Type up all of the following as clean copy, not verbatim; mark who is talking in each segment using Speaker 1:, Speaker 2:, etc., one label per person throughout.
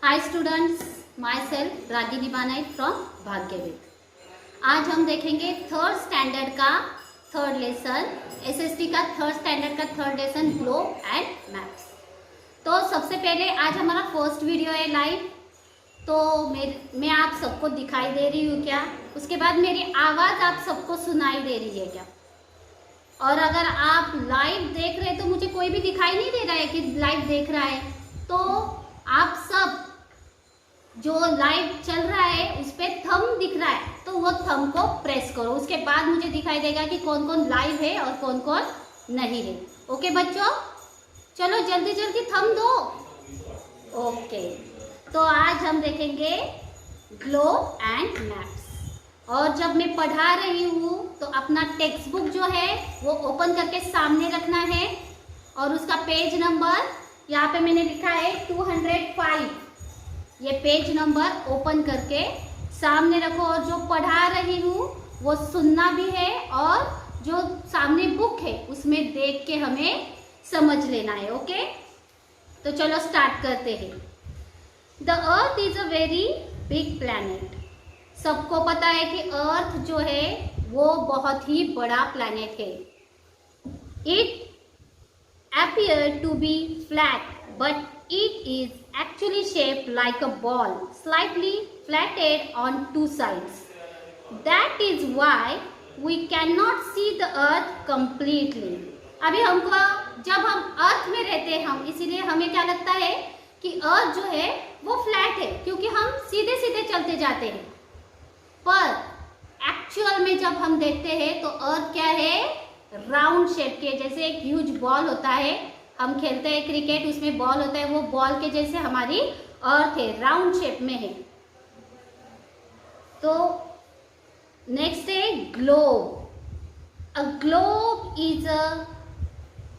Speaker 1: Hi students, myself Ragini Banai from Bhagyaved. आज हम देखेंगे थर्ड स्टैंडर्ड का थर्ड लेसन, एसएसटी का थर्ड स्टैंडर्ड का third lesson globe and maps. तो सबसे पहले आज हमारा फर्स्ट वीडियो है लाइव, तो मैं आप सबको दिखाई दे रही हूँ क्या? उसके बाद मेरी आवाज़ आप सबको सुनाई दे रही है क्या? और अगर आप लाइव देख रहे हैं तो मुझे कोई भी दिखाई नहीं दे रहा है कि लाइव देख रहा है, तो आप सब जो लाइव चल रहा है उस पर थंब दिख रहा है तो वो थंब को प्रेस करो। उसके बाद मुझे दिखाई देगा कि कौन कौन लाइव है और कौन कौन नहीं है। ओके बच्चों, चलो जल्दी जल्दी थंब दो। ओके, तो आज हम देखेंगे ग्लोब एंड मैप्स। और जब मैं पढ़ा रही हूँ तो अपना टेक्स्ट बुक जो है वो ओपन करके सामने रखना है और उसका पेज नंबर यहाँ पे मैंने लिखा है 205। ये पेज नंबर ओपन करके सामने रखो और जो पढ़ा रही हूँ वो सुनना भी है और जो सामने बुक है उसमें देख के हमें समझ लेना है। ओके, तो चलो स्टार्ट करते हैं। The earth is a very big planet. सबको पता है कि अर्थ जो है वो बहुत ही बड़ा प्लैनेट है। It appear to be flat, but it is actually shaped like a ball, slightly flattened on two sides. That is why we cannot see the earth completely. अभी हमको जब हम अर्थ में रहते हैं हम, इसीलिए हमें क्या लगता है कि अर्थ जो है वो फ्लैट है क्योंकि हम सीधे सीधे चलते जाते हैं। पर एक्चुअल में जब हम देखते हैं तो अर्थ क्या है, राउंड शेप के, जैसे एक ह्यूज बॉल होता है, हम खेलते हैं क्रिकेट, उसमें बॉल होता है, वो बॉल के जैसे हमारी अर्थ है, राउंड शेप में है। तो नेक्स्ट है globe. A globe is a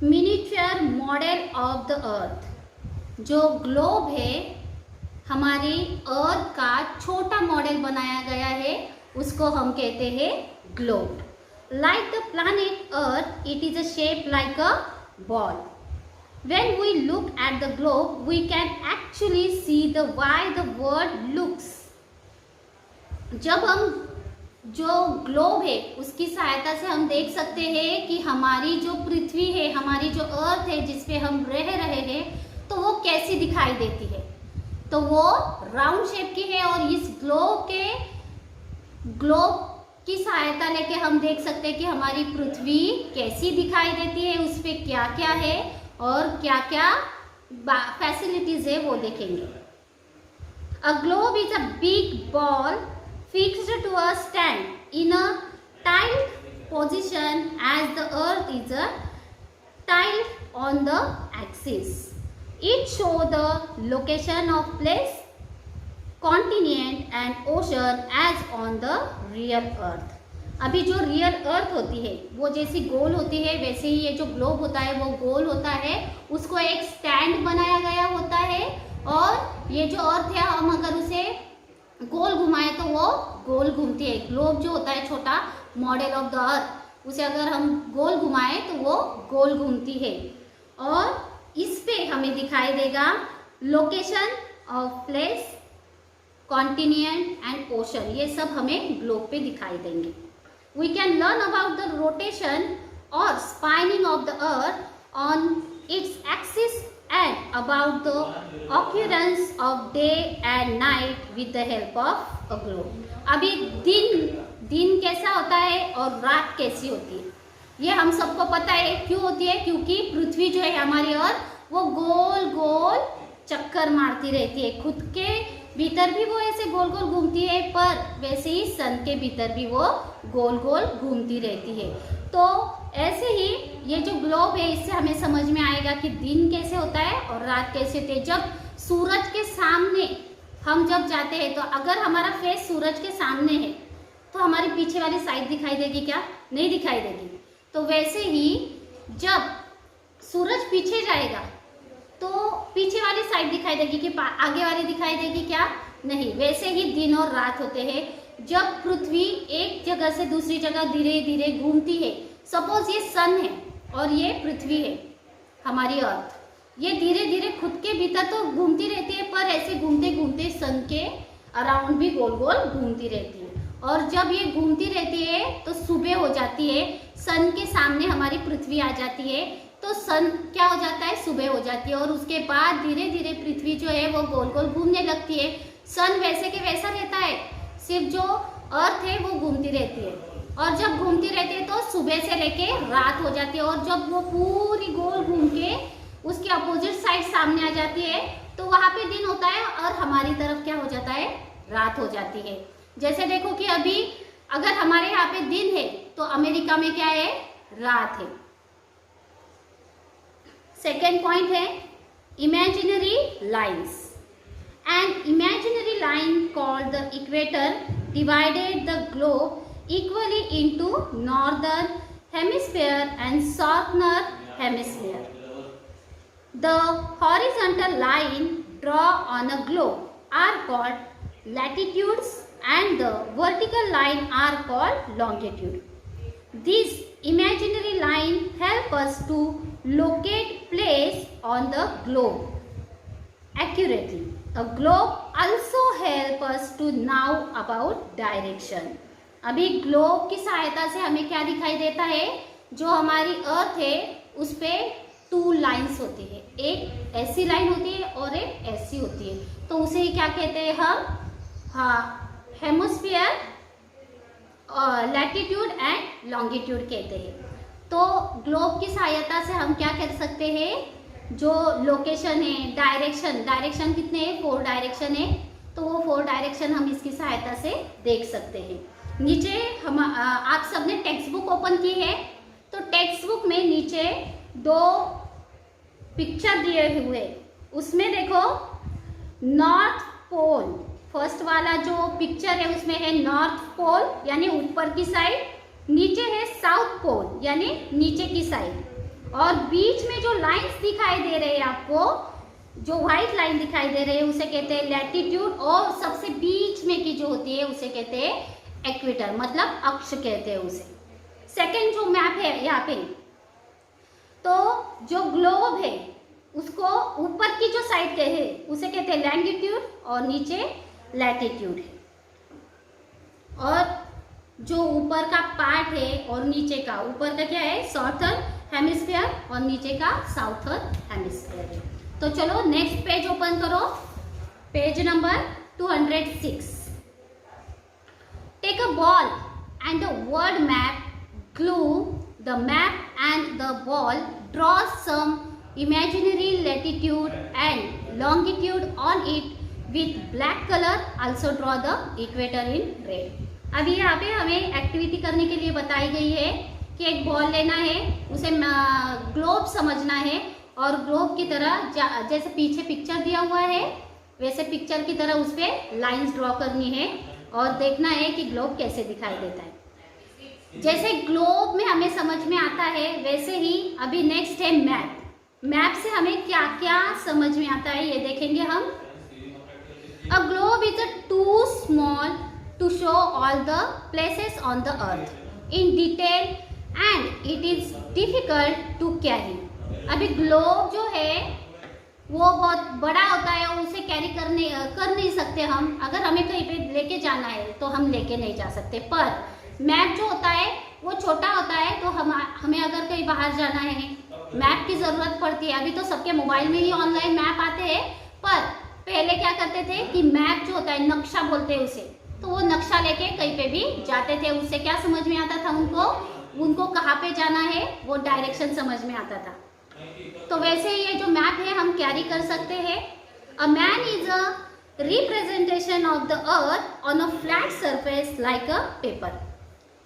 Speaker 1: miniature model of the earth. जो ग्लोब है हमारी अर्थ का छोटा मॉडल बनाया गया है, उसको हम कहते हैं globe. Like the planet Earth, it is a shape like a ball. When we look at the globe, we can actually see the why the world looks. जब हम जो ग्लोब है उसकी सहायता से हम देख सकते हैं कि हमारी जो पृथ्वी है, हमारी जो अर्थ है जिस पे हम रह रहे हैं, तो वो कैसी दिखाई देती है। तो वो राउंड शेप की है और इस ग्लोब की सहायता लेके हम देख सकते हैं कि हमारी पृथ्वी कैसी दिखाई देती है, उस पे क्या क्या है और क्या क्या फैसिलिटीज है वो देखेंगे। A globe is a big ball fixed to a stand in a tilted position as the earth is a tilted on the axis. It show the location of place, continent and ocean as on the real earth. अभी जो real अर्थ होती है वो जैसी गोल होती है, वैसे ही ये जो ग्लोब होता है वो गोल होता है। उसको एक स्टैंड बनाया गया होता है और ये जो अर्थ है हम अगर उसे गोल घुमाए तो वो गोल घूमती है। ग्लोब जो होता है छोटा मॉडल ऑफ द अर्थ, उसे अगर हम गोल घुमाए तो वो गोल घूमती है। और इस पे हमें दिखाई देगा location of place, continent and ocean, ये सब हमें ग्लोब पे दिखाई देंगे। We can learn about the rotation और spinning of the earth on its axis and about the occurrence of day and night with the help of a globe. अभी दिन कैसा होता है और रात कैसी होती है ये हम सबको पता है। क्यों होती है? क्योंकि पृथ्वी जो है हमारी अर्थ वो गोल गोल चक्कर मारती रहती है। खुद के भीतर भी वो ऐसे गोल गोल घूमती है, पर वैसे ही सन के भीतर भी वो गोल गोल घूमती रहती है। तो ऐसे ही ये जो ग्लोब है इससे हमें समझ में आएगा कि दिन कैसे होता है और रात कैसे होती है। जब सूरज के सामने हम जब जाते हैं तो अगर हमारा फेस सूरज के सामने है तो हमारी पीछे वाली साइड दिखाई देगी क्या? नहीं दिखाई देगी। तो वैसे ही जब सूरज पीछे जाएगा तो पीछे वाली साइड दिखाई देगी कि आगे वाली दिखाई देगी क्या? नहीं। वैसे ही दिन और रात होते हैं। जब पृथ्वी एक जगह से दूसरी जगह धीरे धीरे घूमती है, सपोज ये सन है और ये पृथ्वी है हमारी अर्थ, ये धीरे धीरे खुद के भीतर तो घूमती रहती है, पर ऐसे घूमते घूमते सन के अराउंड भी गोल गोल घूमती रहती है। और जब ये घूमती रहती है तो सुबह हो जाती है, सन के सामने हमारी पृथ्वी आ जाती है, तो सन क्या हो जाता है, सुबह हो जाती है। और उसके बाद धीरे धीरे पृथ्वी जो है वो गोल गोल घूमने लगती है। सन वैसे के वैसा रहता है, सिर्फ जो अर्थ है वो घूमती रहती है। और जब घूमती रहती है तो सुबह से लेके रात हो जाती है। और जब वो पूरी गोल घूम के उसकी अपोजिट साइड सामने आ जाती है तो वहाँ पे दिन होता है और हमारी तरफ क्या हो जाता है, रात हो जाती है। जैसे देखो कि अभी अगर हमारे यहाँ पे दिन है तो अमेरिका में क्या है, रात है। सेकेंड पॉइंट है imaginary lines. An imaginary line called the equator divided the globe equally into northern hemisphere and southern hemisphere. The horizontal line drawn on a globe are called latitudes and the vertical line are called longitude. These imaginary line help us to locate place on the globe accurately. A globe also help us to know about direction. अभी globe की सहायता से हमें क्या दिखाई देता है, जो हमारी अर्थ है उस पे 2 लाइन्स होती है, एक ऐसी लाइन होती है और एक ऐसी होती है, तो उसे ही क्या कहते हैं हम, हाँ, हेमिस्फीयर, लैटिट्यूड एंड लॉन्गिट्यूड कहते हैं। तो ग्लोब की सहायता से हम क्या कर सकते हैं, जो लोकेशन है, डायरेक्शन कितने हैं, 4 डायरेक्शन है, तो वो 4 डायरेक्शन हम इसकी सहायता से देख सकते हैं। नीचे हम आप सबने टेक्स्ट बुक ओपन की है, तो टेक्स्ट बुक में नीचे 2 पिक्चर दिए हुए, उसमें देखो नॉर्थ पोल, फर्स्ट वाला जो पिक्चर है उसमें है नॉर्थ पोल यानी ऊपर की साइड, नीचे है साउथ पोल यानी नीचे की साइड, और बीच में जो लाइंस दिखाई दे रहे हैं आपको, जो व्हाइट लाइन दिखाई दे रहे हैं उसे कहते हैं लैटिट्यूड, और सबसे बीच में की जो होती है उसे कहते हैं इक्वेटर, मतलब अक्ष कहते हैं उसे। सेकंड जो मैप है यहाँ पे, तो जो ग्लोब है उसको ऊपर की जो साइड के है उसे कहते हैं लैंगिट्यूड और नीचे लैटिट्यूड है, और जो ऊपर का पार्ट है और नीचे का, ऊपर का क्या है सॉर्थर्न हेमिस्फीयर और नीचे का साउथर्न हेमिस्फीयर है। तो चलो नेक्स्ट पेज ओपन करो, page number 206। Take a ball and a world map, glue the map and the ball, draw some imaginary latitude and longitude on it with black color, also draw the equator in red. अभी यहाँ पे हमें activity करने के लिए बताई गई है कि एक बॉल लेना है, उसे ग्लोब समझना है और ग्लोब की तरह जैसे पीछे पिक्चर दिया हुआ है वैसे पिक्चर की तरह उस पर लाइन्स ड्रॉ करनी है और देखना है कि ग्लोब कैसे दिखाई देता है। जैसे ग्लोब में हमें समझ में आता है वैसे ही अभी नेक्स्ट है मैप। मैप से हमें क्या क्या समझ में आता है ये देखेंगे हम। A globe is a too small to show all the places on the earth in detail and it is difficult to carry. अभी ग्लोब जो है वो बहुत बड़ा होता है और उसे कैरी कर नहीं सकते हम। अगर हमें कहीं पे लेके जाना है तो हम लेके नहीं जा सकते, पर मैप जो होता है वो छोटा होता है, तो हमें अगर कहीं बाहर जाना है मैप की ज़रूरत पड़ती है। अभी तो सबके मोबाइल में ही ऑनलाइन मैप आते हैं, पर पहले क्या करते थे कि मैप जो होता है, नक्शा बोलते हैं उसे, तो वो नक्शा लेके कहीं पे भी जाते थे। उससे क्या समझ में आता था उनको कहाँ पे जाना है वो डायरेक्शन समझ में आता था। तो वैसे ही ये जो मैप है हम कैरी कर सकते हैं। A man is a representation of the earth on a flat surface like a paper.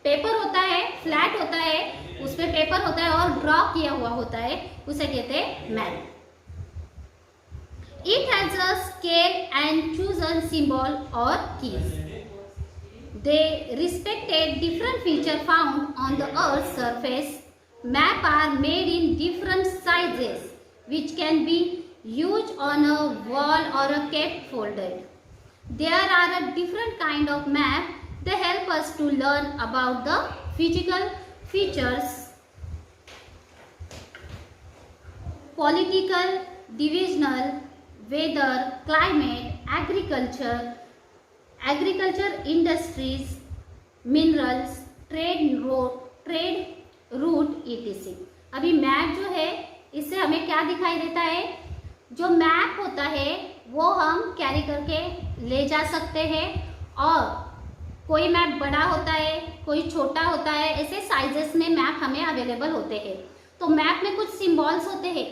Speaker 1: Paper होता है, फ्लैट होता है, उसमें पेपर होता है और ड्रॉ किया हुआ होता है, उसे कहते हैं map. It has a scale and chosen symbol और keys. They respected different feature found on the earth surface. Map are made in different sizes which can be used on a wall or a kept folded. There are a different kind of map. They help us to learn about the physical features, political, divisional, weather, climate agriculture industries, minerals, trade route etc। अभी map जो है इससे हमें क्या दिखाई देता है, जो मैप होता है वो हम कैरी करके ले जा सकते हैं, और कोई मैप बड़ा होता है, कोई छोटा होता है, ऐसे साइजेस में मैप हमें अवेलेबल होते हैं। तो मैप में कुछ सिंबल्स होते हैं,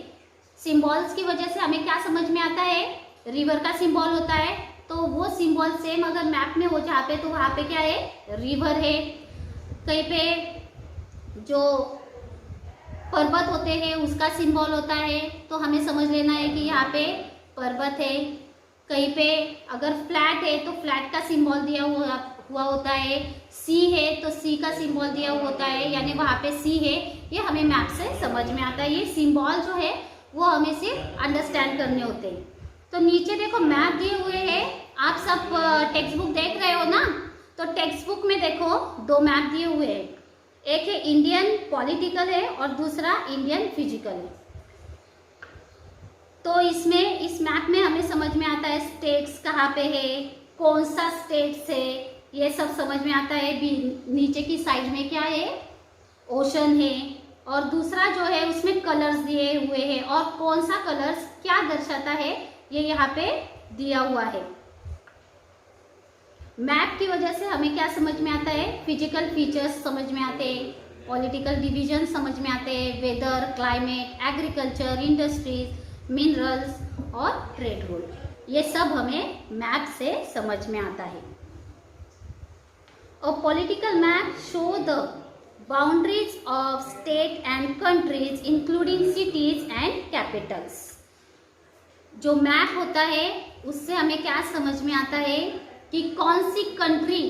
Speaker 1: सिंबल्स की वजह से हमें क्या समझ में आता है, रिवर का सिंबल होता है, तो वो सिंबल सेम अगर मैप में हो जहाँ पे, तो वहाँ पे क्या है, रिवर है। कहीं पे जो पर्वत होते हैं उसका सिंबल होता है, तो हमें समझ लेना है कि यहाँ पे पर्वत है। कहीं पे अगर फ्लैट है तो फ्लैट का सिंबल दिया हुआ होता है। सी है तो सी का सिंबल दिया हुआ होता है, यानी वहाँ पे सी है। ये हमें मैप से समझ में आता है। ये सिंबल जो है वो हमें सिर्फ अंडरस्टैंड करने होते हैं। तो नीचे देखो मैप दिए हुए हैं, आप सब टेक्स्ट बुक देख रहे हो ना, तो टेक्स्ट बुक में देखो 2 मैप दिए हुए हैं, एक है इंडियन पॉलिटिकल है और दूसरा इंडियन फिजिकल है। तो इसमें इस मैप में हमें समझ में आता है स्टेट्स कहाँ पे है, कौन सा स्टेट्स है, ये सब समझ में आता है। नीचे की साइड में क्या है, ओशन है, और दूसरा जो है उसमें कलर्स दिए हुए हैं, और कौन सा कलर्स क्या दर्शाता है ये यहाँ पे दिया हुआ है। मैप की वजह से हमें क्या समझ में आता है, फिजिकल फीचर्स समझ में आते हैं, पॉलिटिकल डिवीजन समझ में आते हैं, weather, climate, agriculture, industries, minerals और ट्रेड रूट, ये सब हमें मैप से समझ में आता है। A political map show the boundaries of state and countries including cities and capitals। जो मैप होता है उससे हमें क्या समझ में आता है कि कौन सी कंट्री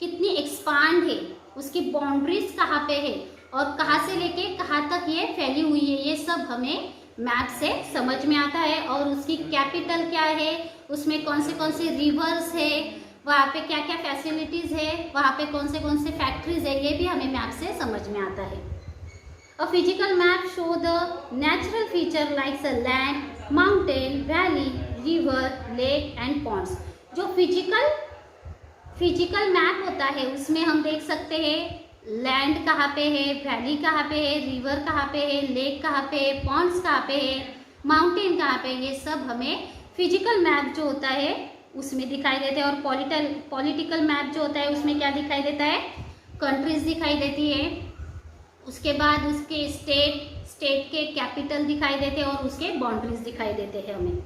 Speaker 1: कितनी एक्सपांड है, उसकी बाउंड्रीज कहाँ पे है, और कहाँ से लेके कहाँ तक ये फैली हुई है, ये सब हमें मैप से समझ में आता है। और उसकी कैपिटल क्या है, उसमें कौन से रिवर्स है, वहाँ पे क्या क्या फैसिलिटीज़ है, वहाँ पे कौन से फैक्ट्रीज है, ये भी हमें मैप से समझ में आता है। A physical map show the natural feature like the land, mountain, valley, river, lake and ponds. जो फिजिकल मैप होता है उसमें हम देख सकते हैं लैंड कहाँ पे है, वैली कहाँ पे है, रिवर कहाँ पे है, लेक कहाँ पे है, पॉन्ड्स कहाँ पे है, माउंटेन कहाँ पे है, ये सब हमें फिजिकल मैप जो होता है उसमें दिखाई देते हैं। और पॉलिटिकल मैप जो होता है उसमें क्या दिखाई देता है, कंट्रीज दिखाई देती है, उसके बाद उसके स्टेट के कैपिटल दिखाई देते हैं, और उसके बाउंड्रीज दिखाई देते हैं हमें।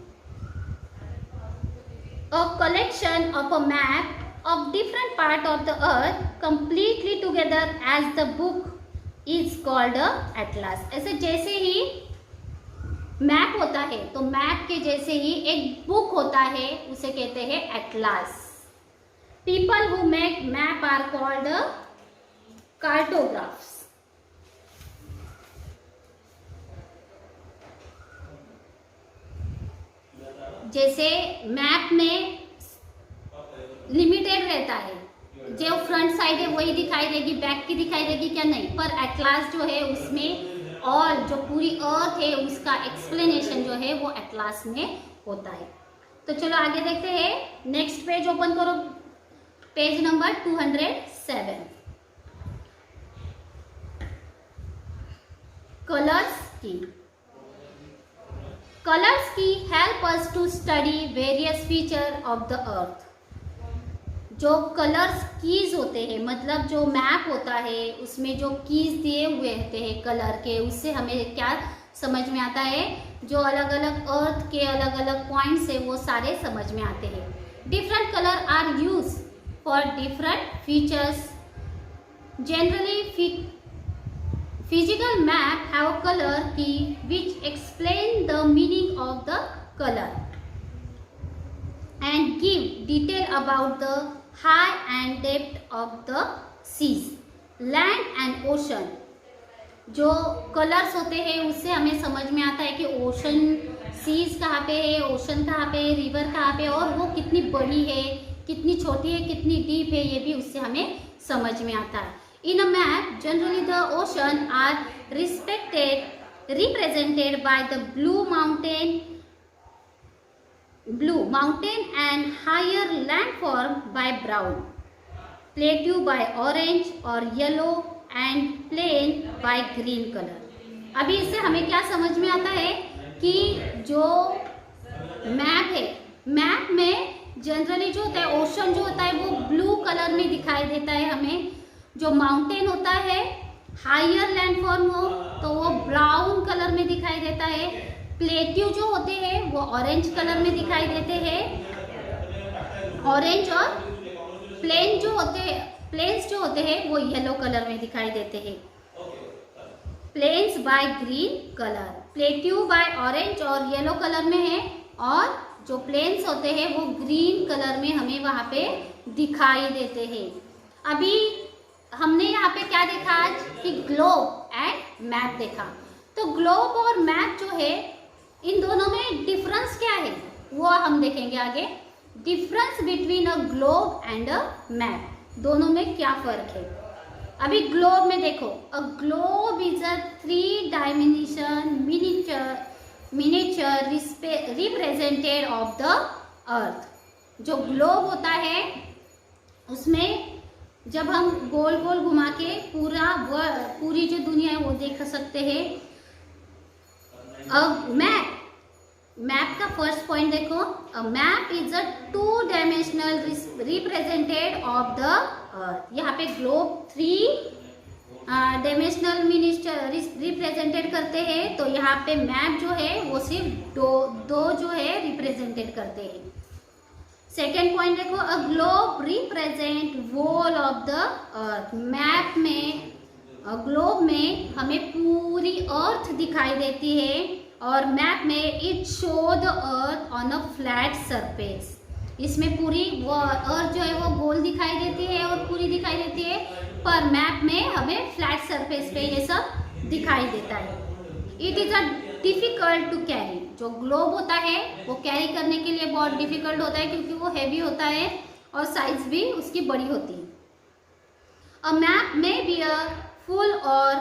Speaker 1: A collection of a map of different part of the earth completely together as the book is called a atlas। ऐसे जैसे ही मैप होता है तो मैप के जैसे ही एक बुक होता है, उसे कहते हैं atlas. People who make map are called cartographs. जैसे मैप में लिमिटेड रहता है, जो फ्रंट साइड है वही दिखाई देगी, बैक की दिखाई देगी क्या, नहीं, पर एटलास जो है उसमें और जो पूरी अर्थ है उसका एक्सप्लेनेशन जो है वो एटलास में होता है। तो चलो आगे देखते हैं। नेक्स्ट पेज ओपन करो, पेज नंबर 207। कलर्स की help us to study various feature of the earth. जो कलर्स कीज होते हैं, मतलब जो मैप होता है उसमें जो कीज दिए हुए रहते हैं कलर के, उससे हमें क्या समझ में आता है, जो अलग अलग अर्थ के अलग अलग पॉइंट्स है वो सारे समझ में आते हैं। Different colour are use for different features. Generally physical map have a colour key which explain the meaning of the colour and give detail about the high and depth of the seas, land and ocean। जो colours होते हैं उससे हमें समझ में आता है कि ओशन, सीज कहाँ पे है, ओशन कहाँ पे है, रिवर कहाँ पे है, और वो कितनी बड़ी है, कितनी छोटी है, कितनी डीप है, ये भी उससे हमें समझ में आता है। In a map generally the ocean are represented by the blue mountain and higher landform by brown, plateau by orange और yellow and plain by green colour. अभी इससे हमें क्या समझ में आता है कि जो मैप है, मैप में जनरली जो होता है ओशन जो होता है वो ब्लू कलर में दिखाई देता है हमें। जो माउंटेन होता है हायर लैंडफॉर्म हो तो वो ब्राउन कलर में दिखाई देता है। प्लेट्यू जो होते हैं वो ऑरेंज कलर में दिखाई देते हैं, ऑरेंज, और प्लेन्स जो होते हैं वो येलो कलर में दिखाई देते हैं। Plains by green colour, plateau by orange और येलो कलर में है, और जो प्लेन्स होते हैं वो ग्रीन कलर में हमें वहाँ पे दिखाई देते हैं। अभी हमने यहाँ पे क्या देखा आज कि ग्लोब एंड मैप देखा। तो ग्लोब और मैप जो है इन दोनों में डिफरेंस क्या है वो हम देखेंगे आगे। Difference between a globe and a map, दोनों में क्या फर्क है। अभी ग्लोब में देखो, अ globe is a 3 dimension miniature represented of the earth. जो ग्लोब होता है उसमें जब हम गोल गोल घुमा के पूरी जो दुनिया है वो देख सकते हैं। अब मैप का फर्स्ट पॉइंट देखो, a map is a 2 dimensional represented of the अर्थ। यहाँ पे ग्लोब 3 डायमेंशनल मिनिएचर रिप्रेजेंटेड करते हैं, तो यहाँ पे मैप जो है वो सिर्फ दो जो है रिप्रेजेंटेड करते हैं। सेकेंड पॉइंट देखो, a globe represent wall of the earth. Map में, ग्लोब में हमें पूरी अर्थ दिखाई देती है, और मैप में it show the earth on a flat surface. इसमें पूरी वो अर्थ जो है वो गोल दिखाई देती है और पूरी दिखाई देती है, पर मैप में हमें फ्लैट सरफेस पे ये सब दिखाई देता है। It is a difficult to carry. जो ग्लोब होता है वो कैरी करने के लिए बहुत डिफिकल्ट होता है क्योंकि वो हैवी होता है और साइज भी उसकी बड़ी होती है। अ मैप में बी अ फुल और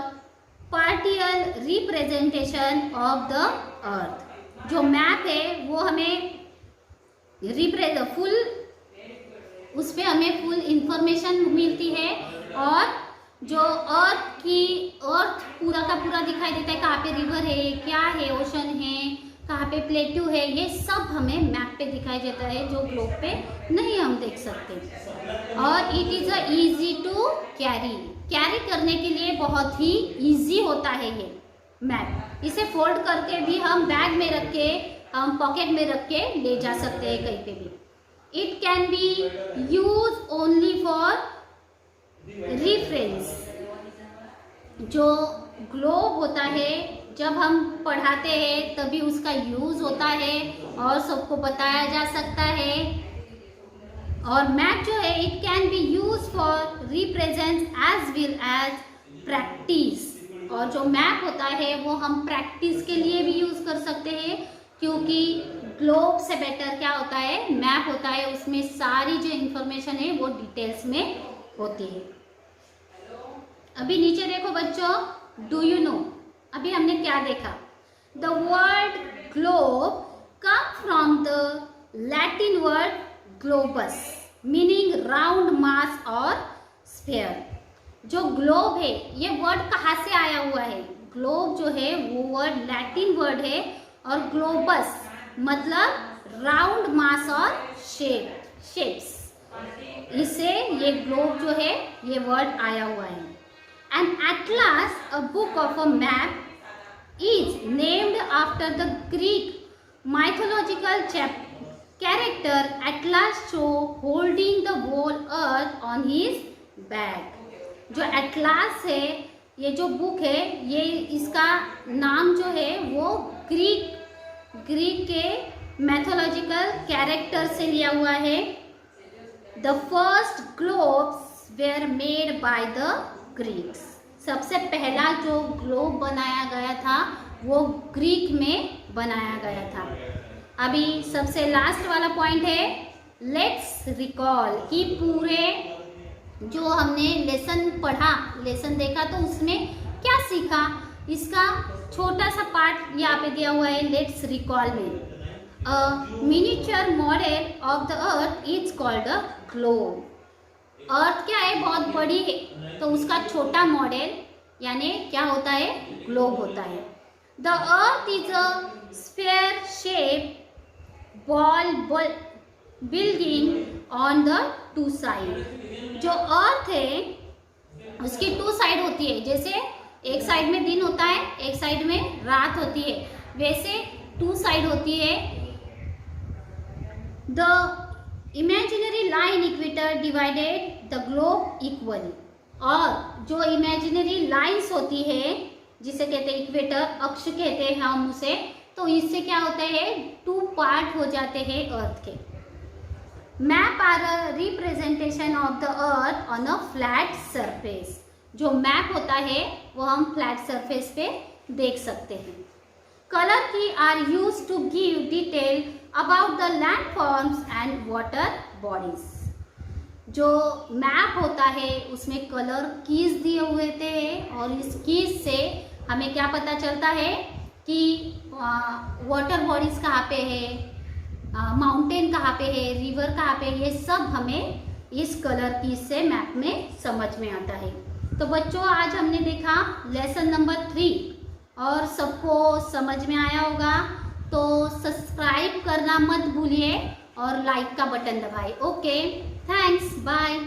Speaker 1: partial representation of the earth. जो मैप है वो हमें उस पर हमें फुल इंफॉर्मेशन मिलती है, और जो अर्थ पूरा का पूरा दिखाई देता है, कहाँ पे रिवर है, क्या है, ओशन है, कहाँ पे प्लेट्यू है, ये सब हमें मैप पे दिखाई देता है जो ग्लोब पे नहीं हम देख सकते। और it is a easy to carry करने के लिए बहुत ही इजी होता है ये मैप। इसे फोल्ड करके भी हम बैग में रख के, हम पॉकेट में रख के ले जा सकते हैं कहीं पे भी। It can be use only for reference. जो ग्लोब होता है जब हम पढ़ाते हैं तभी उसका यूज होता है और सबको बताया जा सकता है। और मैप जो है it can be use for represent as well as practice. और जो मैप होता है वो हम प्रैक्टिस के लिए भी यूज कर सकते हैं, क्योंकि ग्लोब से बेटर क्या होता है, मैप होता है, उसमें सारी जो इंफॉर्मेशन है वो डिटेल्स में होती है। अभी नीचे देखो बच्चों, डू यू नो, अभी हमने क्या देखा। The word globe come from the Latin word globus meaning round mass और स्फीयर। जो ग्लोब है ये वर्ड कहाँ से आया हुआ है? ग्लोब जो है वो वर्ड लैटिन वर्ड है, और ग्लोबस मतलब राउंड मास और शेप्स, इससे ये ग्लोब जो है ये वर्ड आया हुआ है। An atlas, a book of a map, is named after the Greek mythological character Atlas holding the whole earth on his back. जो एटलास है, ये जो बुक है, ये इसका नाम जो है वो ग्रीक के मैथोलॉजिकल कैरेक्टर से लिया हुआ है। The first globes were made by the Greeks. सबसे पहला जो ग्लोब बनाया गया था वो ग्रीक में बनाया गया था। अभी सबसे लास्ट वाला पॉइंट है, लेट्स रिकॉल, कि पूरे जो हमने लेसन देखा तो उसमें क्या सीखा, इसका छोटा सा पार्ट यहाँ पे दिया हुआ है लेट्स रिकॉल में। Miniature model of the earth is called a globe. Earth क्या है, बहुत बड़ी है, तो उसका छोटा मॉडल यानी क्या होता है, ग्लोब होता है। The earth is a sphere shape ball building on the two side. जो अर्थ है उसकी टू साइड होती है, जैसे एक साइड में दिन होता है, एक साइड में रात होती है, वैसे टू साइड होती है। The imaginary line equator divided the globe equally. और जो इमेजिनरी लाइंस होती है जिसे कहते हैं इक्वेटर, अक्ष कहते हैं हम उसे, तो इससे क्या होता है, टू पार्ट हो जाते हैं अर्थ के। Map are a representation of the earth on a flat surface. जो मैप होता है वो हम फ्लैट सरफेस पे देख सकते हैं। कलर की are use to give detail about the landforms and water bodies. जो मैप होता है उसमें कलर कीज दिए हुए थे, और इस कीज से हमें क्या पता चलता है कि वाटर बॉडीज कहाँ पे है, माउंटेन कहाँ पे है, रिवर कहाँ पे, ये सब हमें इस कलर कीज से मैप में समझ में आता है। तो बच्चों आज हमने देखा लेसन नंबर 3 और सबको समझ में आया होगा। तो सब्सक्राइब करना मत भूलिए और लाइक का बटन दबाइए। Okay, thanks, bye.